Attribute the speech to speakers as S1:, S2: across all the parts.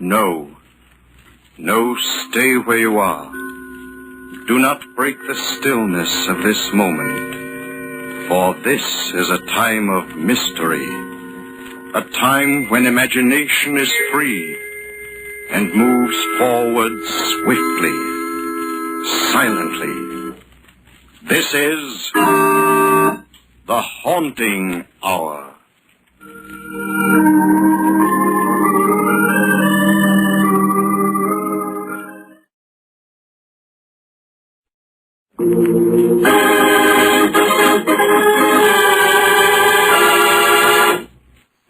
S1: No. No, stay where you are. Do not break the stillness of this moment, for this is a time of mystery, a time when imagination is free and moves forward swiftly, silently. This is the Haunting Hour.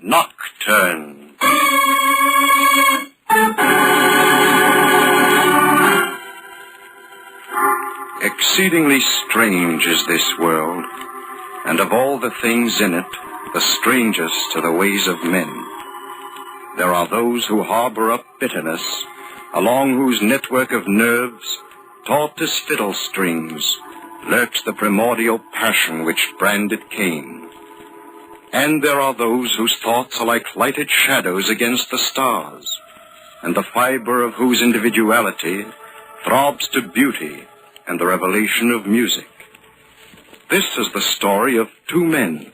S1: Nocturne. Exceedingly strange is this world, and of all the things in it, the strangest are the ways of men. There are those who harbor up bitterness, along whose network of nerves, taut as fiddle strings, lurks the primordial passion which branded Cain. And there are those whose thoughts are like lighted shadows against the stars, and the fiber of whose individuality throbs to beauty and the revelation of music. This is the story of two men,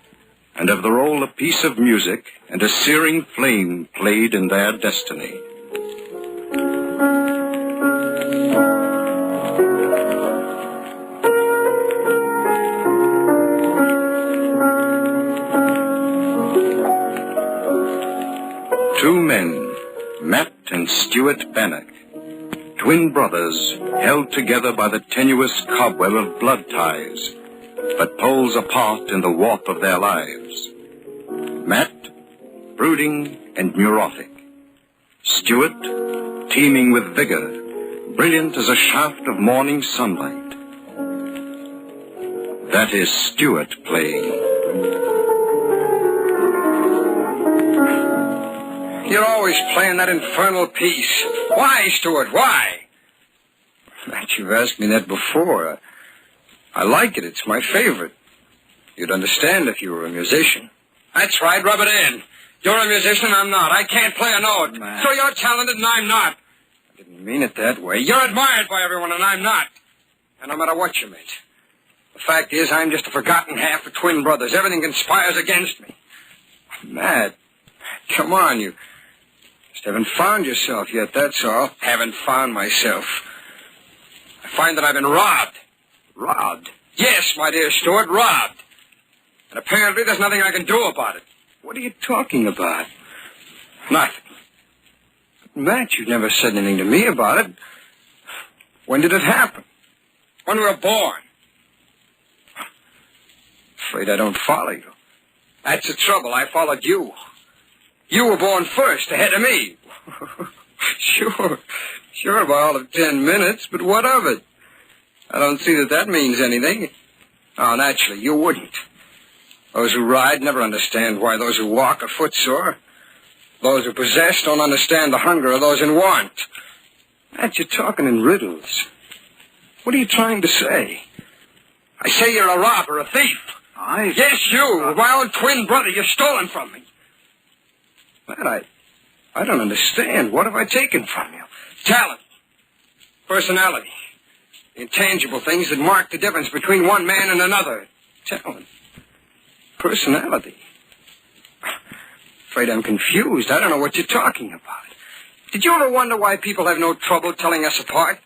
S1: and of the role a piece of music and a searing flame played in their destiny. Two men, Matt and Stuart Bannock, twin brothers held together by the tenuous cobweb of blood ties, but poles apart in the warp of their lives. Matt, brooding and neurotic. Stuart, teeming with vigor, brilliant as a shaft of morning sunlight. That is Stuart playing.
S2: You're always playing that infernal piece. Why, Stuart, why? Matt, you've asked me that before. I like it. It's my favorite. You'd understand if you were a musician. That's right. Rub it in. You're a musician, I'm not. I can't play a note. Matt. So you're talented and I'm not. I didn't mean it that way. You're admired by everyone and I'm not. And no matter what you meant. The fact is, I'm just a forgotten half of twin brothers. Everything conspires against me. Matt, come on, you just haven't found yourself yet, that's all. Haven't found myself. I find that I've been robbed. Robbed? Yes, my dear Stuart, robbed. And apparently there's nothing I can do about it. What are you talking about? Nothing. Matt, you never said anything to me about it. When did it happen? When we were born. Afraid I don't follow you. That's the trouble. I followed you. You were born first, ahead of me. Sure, by all of 10 minutes, but what of it? I don't see that means anything. Oh, naturally, you wouldn't. Those who ride never understand why those who walk are footsore. Those who possess don't understand the hunger of those in want. Matt, you're talking in riddles. What are you trying to say? I say you're a robber, a thief. Yes, you. My own twin brother. You've stolen from me. Matt, I don't understand. What have I taken from you? Talent. Personality. Intangible things that mark the difference between one man and another. Talent. Personality. Afraid I'm confused. I don't know what you're talking about. Did you ever wonder why people have no trouble telling us apart?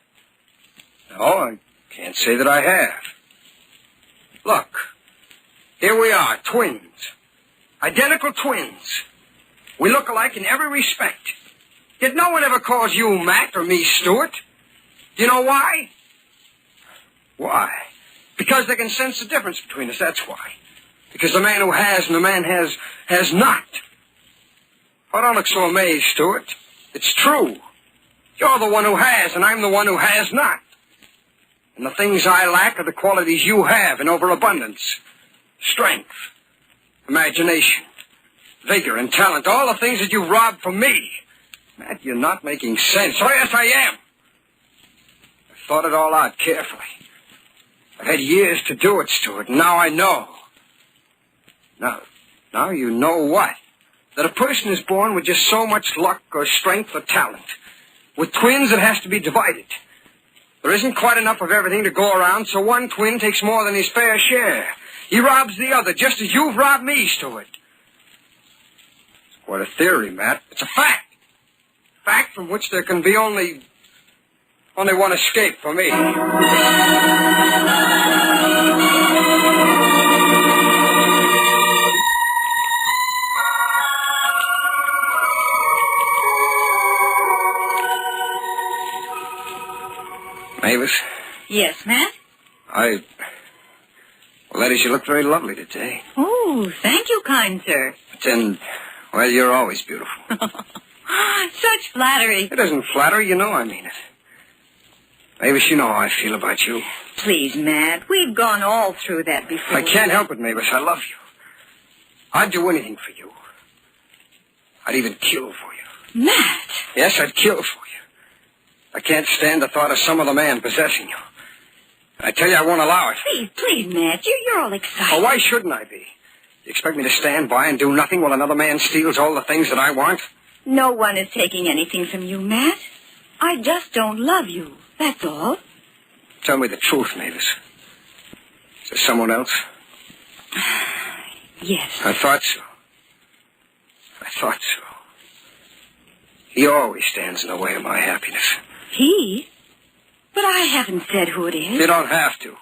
S2: No, I can't say that I have. Look. Here we are, twins. Identical twins. We look alike in every respect. Yet no one ever calls you Matt or me Stuart. Do you know why? Why? Because they can sense the difference between us, that's why. Because the man who has and the man has not. Oh, don't look so amazed, Stuart. It's true. You're the one who has, and I'm the one who has not. And the things I lack are the qualities you have in overabundance. Strength, imagination, vigor, and talent. All the things that you've robbed from me. Matt, you're not making sense. Oh, yes, I am. I thought it all out carefully. I've had years to do it, Stuart, and now I know. Now you know what? That a person is born with just so much luck or strength or talent. With twins, it has to be divided. There isn't quite enough of everything to go around, so one twin takes more than his fair share. He robs the other, just as you've robbed me, Stuart. It's quite a theory, Matt. It's a fact. Fact from which there can be only one escape for me. Mavis?
S3: Yes, Matt?
S2: Well, ladies, you look very lovely today.
S3: Oh, thank you, kind sir.
S2: But then, well, you're always beautiful.
S3: Such flattery.
S2: It isn't flattery, you know I mean it. Mavis, you know how I feel about you.
S3: Please, Matt, we've gone all through that before.
S2: I can't help it, Mavis. I love you. I'd do anything for you. I'd even kill for you.
S3: Matt!
S2: Yes, I'd kill for you. I can't stand the thought of some other man possessing you. I tell you, I won't allow it.
S3: Please, Matt, you're all excited.
S2: Oh, why shouldn't I be? You expect me to stand by and do nothing while another man steals all the things that I want?
S3: No one is taking anything from you, Matt. I just don't love you. That's all.
S2: Tell me the truth, Mavis. Is there someone else?
S3: Yes.
S2: I thought so. He always stands in the way of my happiness.
S3: He? But I haven't said who it is.
S2: You don't have to.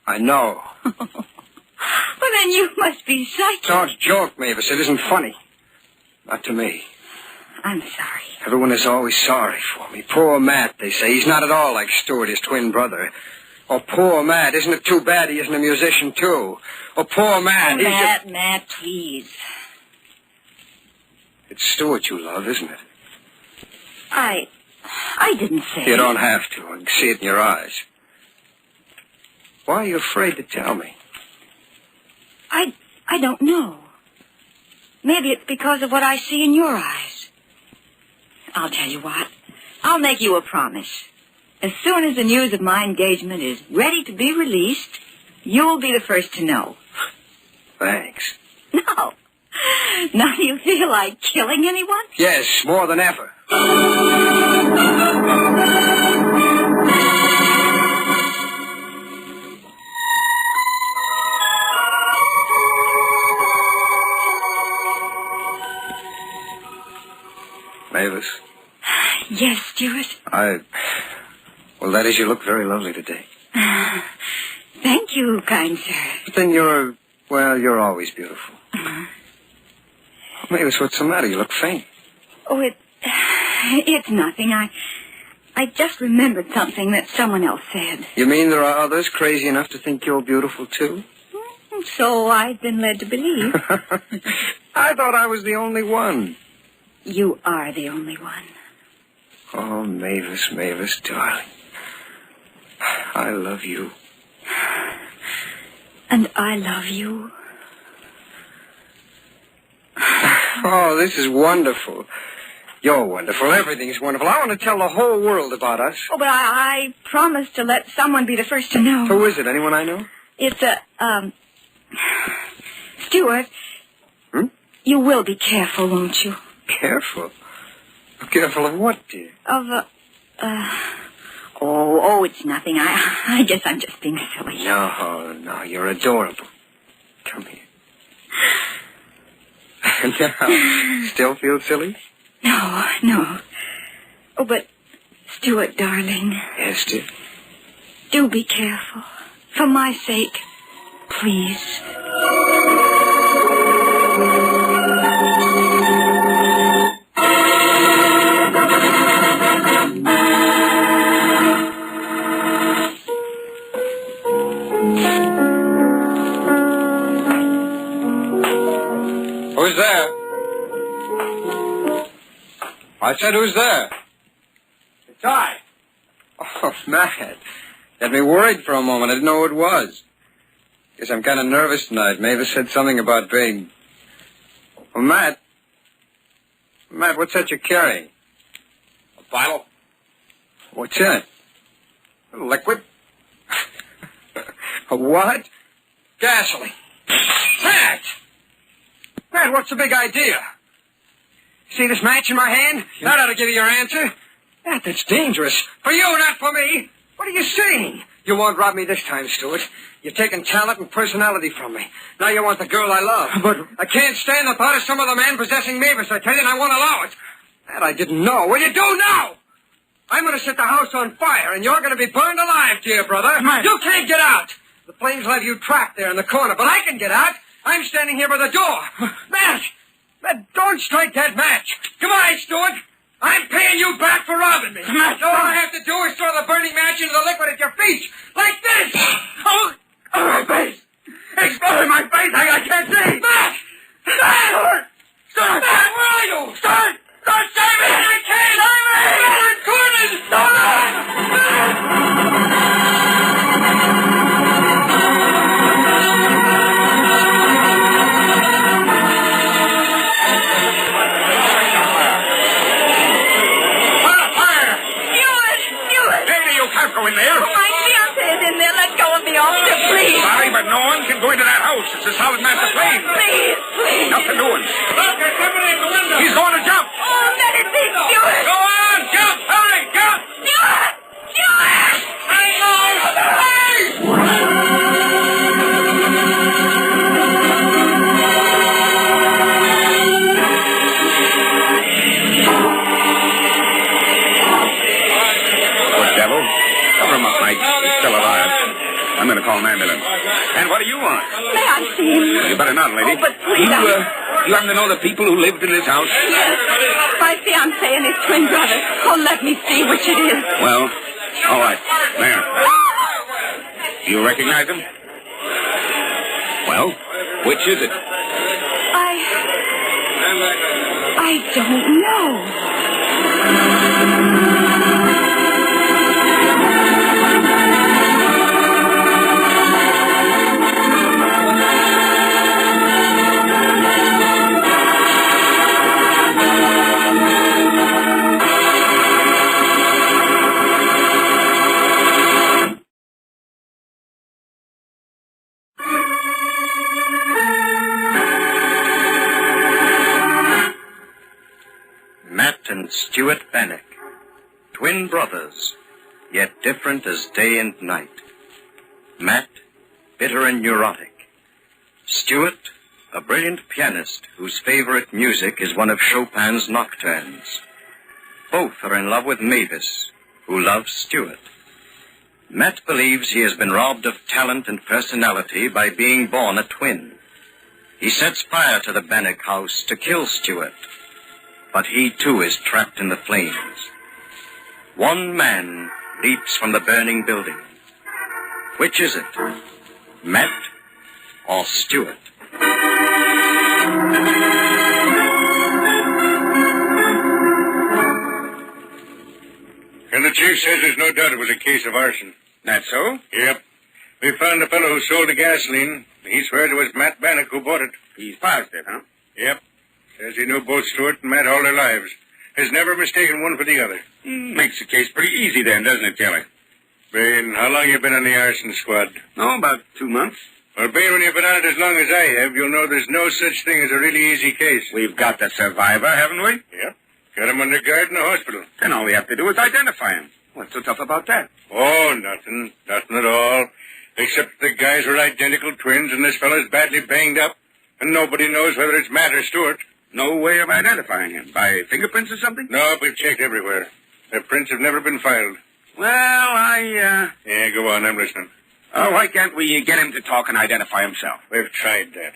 S2: I know.
S3: Well, then you must be psychic.
S2: Don't joke, Mavis. It isn't funny. Not to me.
S3: I'm sorry.
S2: Everyone is always sorry for me. Poor Matt, they say. He's not at all like Stuart, his twin brother. Oh, poor Matt. Isn't it too bad he isn't a musician, too? Oh, poor Matt.
S3: Oh, Matt, please.
S2: It's Stuart you love, isn't it?
S3: I didn't say.
S2: You don't have to. I can see it in your eyes. Why are you afraid to tell me?
S3: I don't know. Maybe it's because of what I see in your eyes. I'll tell you what. I'll make you a promise. As soon as the news of my engagement is ready to be released, you'll be the first to know.
S2: Thanks.
S3: No. Now you feel like killing anyone?
S2: Yes, more than ever. Mavis?
S3: Yes, Stuart.
S2: Well, that is, you look very lovely today.
S3: Thank you, kind sir.
S2: But then you're always beautiful. Mavis, what's the matter? You look faint.
S3: Oh, it's nothing. I just remembered something that someone else said.
S2: You mean there are others crazy enough to think you're beautiful, too?
S3: So I've been led to believe.
S2: I thought I was the only one.
S3: You are the only one.
S2: Oh, Mavis, darling. I love you.
S3: And I love you.
S2: Oh, this is wonderful. You're wonderful. Everything's wonderful. I want to tell the whole world about us.
S3: Oh, but I promised to let someone be the first to know.
S2: Who is it? Anyone I know?
S3: It's Stuart. You will be careful, won't you?
S2: Careful? Careful of what, dear?
S3: Oh, it's nothing. I guess I'm just being silly.
S2: No, you're adorable. Come here. Now, still feel silly?
S3: No. Oh, but, Stuart, darling.
S2: Yes, dear?
S3: Do be careful. For my sake, please.
S2: Who's there? I said, who's there? It's I. Oh, Matt. Got me worried for a moment. I didn't know who it was. Guess I'm kind of nervous tonight. Mavis said something about being... Oh, Matt. Matt, what's that you're carrying?
S4: Bottle.
S2: What's that?
S4: Liquid.
S2: A what? Gasoline. Matt! Matt, what's the big idea? See this match in my hand? That ought to give you your answer. Matt, that's dangerous. For you, not for me. What are you saying? You won't rob me this time, Stuart. You're taking talent and personality from me. Now you want the girl I love. But I can't stand the thought of some other man possessing Mavis, I tell you, and I won't allow it. That I didn't know. Well, you do now! I'm going to set the house on fire, and you're going to be burned alive, dear brother. Matt. You can't get out. The flames will have you trapped there in the corner, but I can get out. I'm standing here by the door. Matt! Matt, don't strike that match. Come on, Stuart. I'm paying you back for robbing me. Matt, all I have to do is throw the burning match into the liquid at your feet. Like this. Oh, my face. Explode in my face. I can't see. Matt! Matt! Stuart! Matt, where are you? Stuart! Don't save me! I can't! Save me! I'm cornered!
S4: Go in there.
S3: Oh, my fiancé is in there. Let go of me, officer, please.
S4: Sorry, but no one can go into that house. It's a solid master plane.
S3: Please.
S4: Nothing doing. Look, there's somebody at the window. He's going to jump.
S3: Oh, let it be Stuart.
S4: Go on, jump. Hurry, jump.
S3: Stuart!
S4: Hang on. He's still alive. I'm going to call an ambulance. And what do you want?
S3: May I see him?
S4: You better not, lady.
S3: Oh, but please,
S4: You happen to know the people who lived in this house?
S3: Yes. My fiancé and his twin brother. Oh, let me see which it is.
S4: Well, all right. There. You recognize them? Well, which is it?
S3: I don't know.
S1: Matt and Stuart Bannock, twin brothers, yet different as day and night. Matt, bitter and neurotic. Stuart, a brilliant pianist whose favorite music is one of Chopin's Nocturnes. Both are in love with Mavis, who loves Stuart. Matt believes he has been robbed of talent and personality by being born a twin. He sets fire to the Bannock house to kill Stuart. But he, too, is trapped in the flames. One man leaps from the burning building. Which is it? Matt or Stuart?
S5: And the chief says there's no doubt it was a case of arson.
S4: That so?
S5: Yep. We found the fellow who sold the gasoline. He swears it was Matt Bannock who bought it.
S4: He's positive, huh?
S5: Yep. Says he knew both Stuart and Matt all their lives. Has never mistaken one for the other.
S4: Makes the case pretty easy then, doesn't it, Kelly?
S5: Bain, how long you been on the arson squad?
S4: Oh, about 2 months.
S5: Well, Bain, when you've been on it as long as I have, you'll know there's no such thing as a really easy case.
S4: We've got the survivor, haven't we?
S5: Yep. Got him under guard in the hospital.
S4: Then all we have to do is identify him. What's so tough about that?
S5: Oh, nothing. Nothing at all. Except the guys were identical twins and this fellow's badly banged up. And nobody knows whether it's Matt or Stuart.
S4: No way of identifying him? By fingerprints or something?
S5: No, we've checked everywhere. Their prints have never been filed.
S4: Well,
S5: Yeah, go on, I'm listening.
S4: why can't we get him to talk and identify himself?
S5: We've tried that.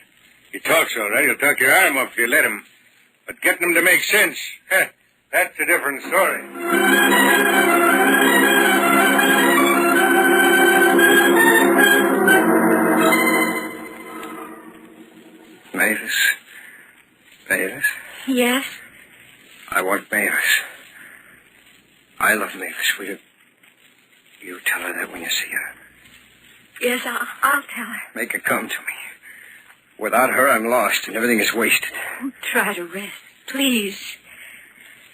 S5: He talks all right. He'll talk your arm off if you let him. But getting him to make sense, that's a different story.
S2: Mavis? Mavis?
S3: Yes?
S2: I want Mavis. I love Mavis. Will you tell her that when you see her?
S3: Yes, I'll tell her.
S2: Make her come to me. Without her, I'm lost, and everything is wasted.
S3: Try to rest, please.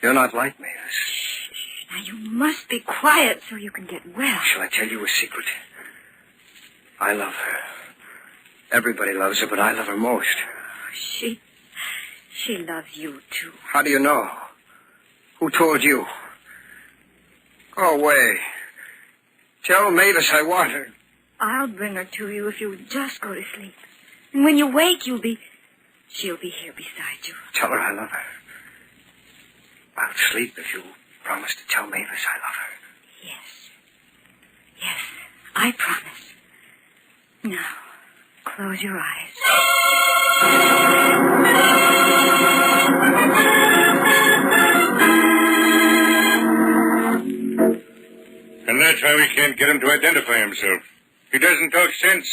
S2: You're not like Mavis.
S3: Now, you must be quiet so you can get well.
S2: Shall I tell you a secret? I love her. Everybody loves her, but I love her most.
S3: She loves you, too.
S2: How do you know? Who told you? Go away. Tell Mavis I want her.
S3: I'll bring her to you if you just go to sleep. And when you wake, she'll be here beside you.
S2: Tell her I love her. I'll sleep if you promise to tell Mavis I love her.
S3: Yes, I promise. Now, close your eyes.
S5: And that's why we can't get him to identify himself. He doesn't talk sense.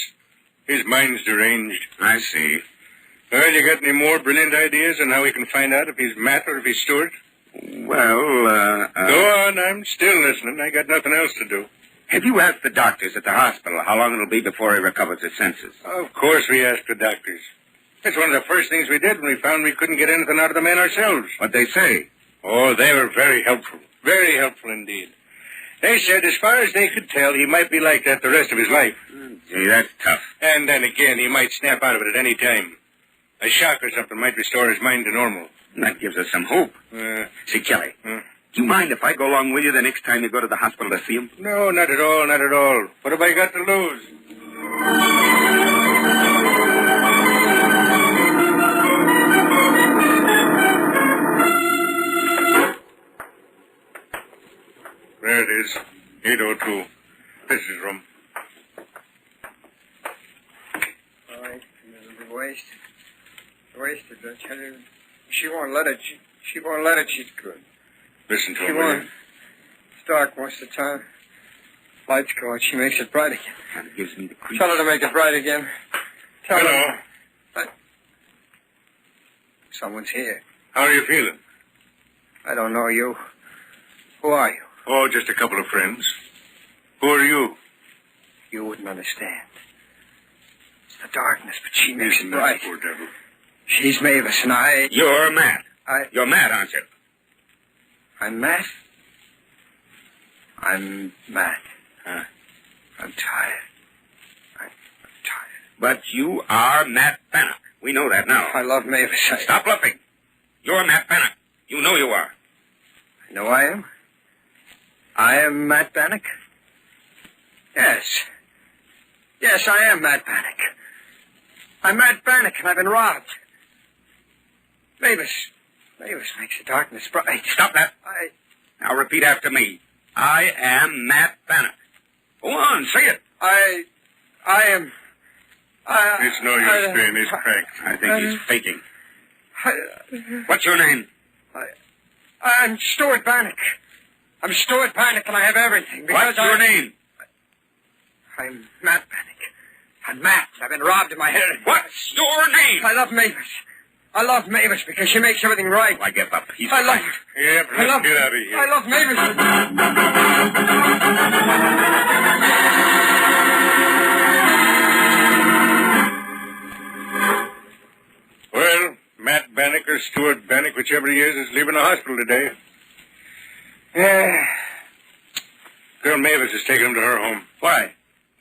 S5: His mind's deranged.
S4: I see.
S5: Well, you got any more brilliant ideas on how we can find out if he's Matt or if he's Stewart?
S4: Well,
S5: Go on, I'm still listening. I got nothing else to do.
S4: have you asked the doctors at the hospital how long it'll be before he recovers his senses?
S5: Of course we asked the doctors. That's one of the first things we did when we found we couldn't get anything out of the man ourselves.
S4: What'd they say?
S5: Oh, they were very helpful. Very helpful indeed. They said as far as they could tell, he might be like that the rest of his life.
S4: Gee, that's tough.
S5: And then again, he might snap out of it at any time. A shock or something might restore his mind to normal.
S4: That gives us some hope. See, Kelly, do you mind if I go along with you the next time you go to the hospital to see him?
S5: No, not at all, not at all. What have I got to lose? There it is. 802. This is room.
S2: All right, it'll be wasted. Wasted, I tell you. She won't let it. She won't let it. She's good.
S5: Listen to
S2: She
S5: him, will
S2: won't.
S5: you?
S2: It's dark most of the time. Lights go out. She makes it bright again.
S4: Kind of gives me the creeps.
S2: Tell her to make it bright again. Tell
S5: Hello.
S2: her. Someone's here.
S5: How are you feeling?
S2: I don't know you. Who are you?
S5: Oh, just a couple of friends. Who are you?
S2: You wouldn't understand. It's the darkness, but she makes it
S5: Listen,
S2: bright.
S5: poor devil.
S2: She's Mavis, and
S4: You're Matt.
S2: I...
S4: You're Matt, aren't you?
S2: I'm Matt. I'm Matt.
S4: Huh.
S2: I'm tired. I'm tired.
S4: But you are Matt Bannock. We know that now.
S2: I love Mavis.
S4: Stop bluffing. You're Matt Bannock. You know you are.
S2: I know I am. I am Matt Bannock. Yes. Yes, I am Matt Bannock. I'm Matt Bannock, and I've been robbed. Mavis makes the darkness bright.
S4: Stop that. Now repeat after me. I am Matt Bannock. Go on, say it.
S2: I am...
S5: It's no use saying he's cracked.
S4: I think he's faking. What's your name?
S2: I'm Stuart Bannock. I'm Stuart Bannock, and I have everything.
S4: What's your name?
S2: I'm Matt Bannock. I'm Matt. I've been robbed in my head.
S4: What's your name?
S2: I love Mavis. I love Mavis because she makes everything right.
S4: I give up. He's
S2: I love
S4: right.
S2: her.
S5: Yep,
S2: I love
S5: let's get out of here.
S2: I love Mavis.
S5: Well, Matt Bannock or Stuart Bannock, whichever he is leaving the hospital today. Yeah. Girl Mavis has taken him to her home.
S4: Why?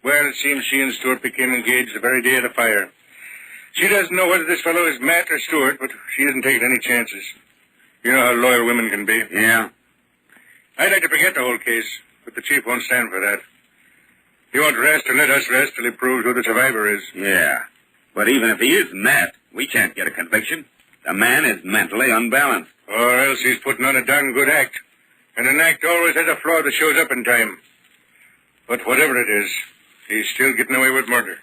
S5: Well, it seems she and Stuart became engaged the very day of the fire. She doesn't know whether this fellow is Matt or Stuart, but she isn't taking any chances. You know how loyal women can be.
S4: Yeah.
S5: I'd like to forget the whole case, but the chief won't stand for that. He won't rest or let us rest till he proves who the survivor is.
S4: Yeah. But even if he is Matt, we can't get a conviction. The man is mentally unbalanced.
S5: Or else he's putting on a darn good act. And an act always has a flaw that shows up in time. But whatever it is, he's still getting away with murder.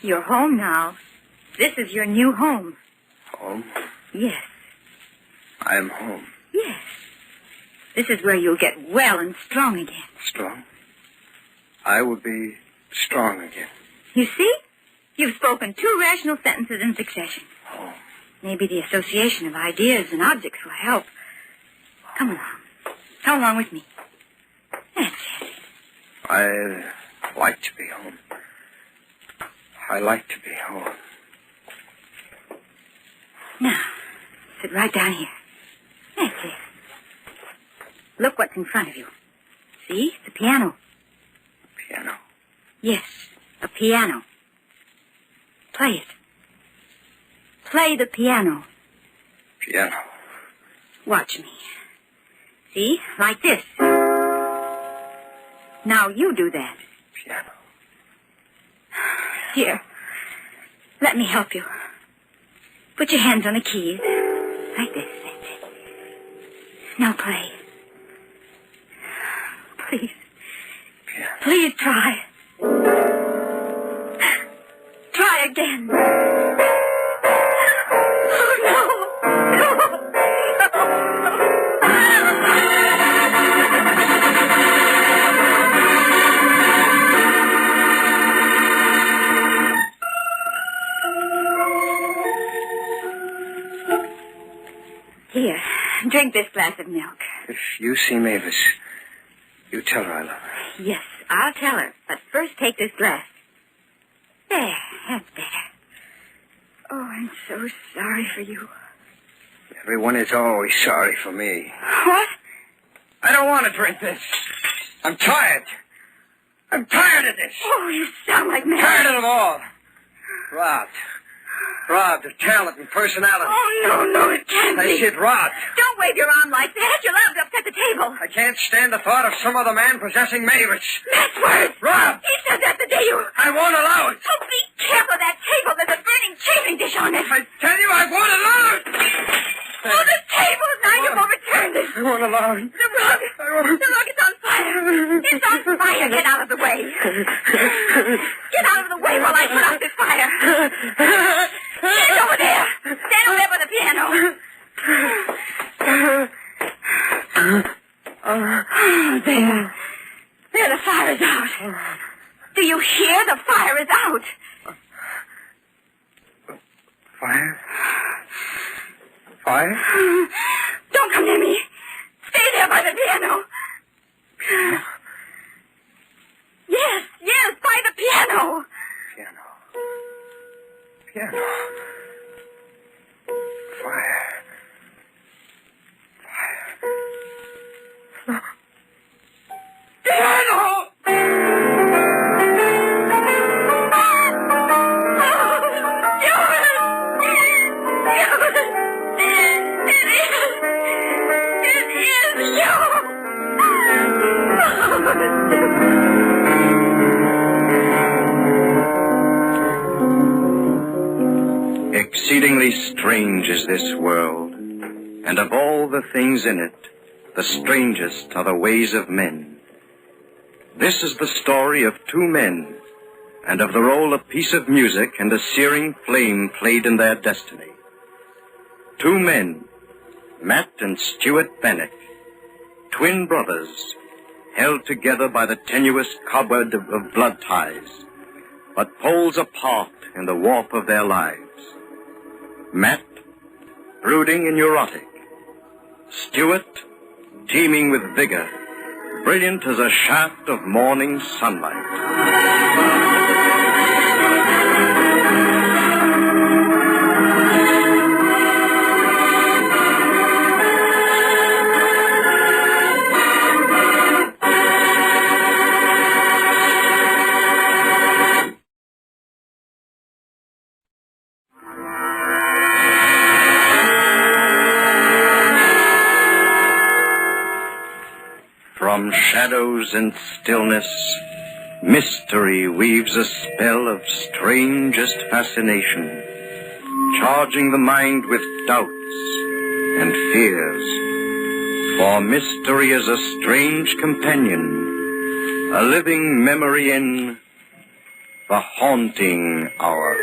S3: You're home now. This is your new home.
S2: Home?
S3: Yes.
S2: I'm home.
S3: Yes. This is where you'll get well and strong again.
S2: Strong? I will be strong again.
S3: You see? You've spoken 2 rational sentences in succession.
S2: Home.
S3: Maybe the association of ideas and objects will help. Come along. Come along with me. That's it.
S2: I like to be home. I like to be home.
S3: Now, sit right down here. That's it. Look what's in front of you. See? It's a piano.
S2: Piano.
S3: Yes, a piano. Play it. Play the piano.
S2: Piano.
S3: Watch me. See? Like this. Now you do that.
S2: Piano.
S3: Here. Let me help you. Put your hands on the keys. Like this. That's it. Now play. Please.
S2: Piano.
S3: Please try. Try again. Oh, no. Here, drink this glass of milk.
S2: If you see Mavis, you tell her I love her.
S3: Yes, I'll tell her. But first take this glass. There, that's better. Oh, I'm so sorry for you.
S2: Everyone is always sorry for me.
S3: What?
S2: I don't want to drink this. I'm tired. I'm tired of this.
S3: Oh, you sound like me.
S2: Tired of it all. Robbed of talent and personality.
S3: Oh, no, it can't
S2: I
S3: be.
S2: said robbed.
S3: Don't wave your arm like that. You'll have to upset the table.
S2: I can't stand the thought of some other man possessing Mavis.
S3: That's worse.
S2: Robbed.
S3: He said that the day you...
S2: I won't allow it.
S3: Oh, be careful of that table. There's a burning chafing dish on it.
S2: I tell you, I won't allow it.
S3: Oh, the table! Now you've overturned it.
S2: I won't allow it.
S3: The rug. The rug is on fire. It's on fire. Get out of the way. Get out of the way while I put out this fire. Stand over there. Stand over there by the piano. There. There, the fire is out. Do you hear? The fire is out.
S2: Fire? Fire?
S3: Don't come near me. Stay there by the piano. Yes, by the piano.
S2: Piano. Fire. Piano!
S1: Exceedingly strange is this world, and of all the things in it, the strangest are the ways of men. This is the story of two men, and of the role a piece of music and a searing flame played in their destiny. Two men, Matt and Stuart Bannock, twin brothers, held together by the tenuous cobweb of blood ties, but poles apart in the warp of their lives. Matt, brooding and neurotic. Stuart, teeming with vigor, brilliant as a shaft of morning sunlight. From shadows and stillness, mystery weaves a spell of strangest fascination, charging the mind with doubts and fears. For mystery is a strange companion, a living memory in the haunting hour.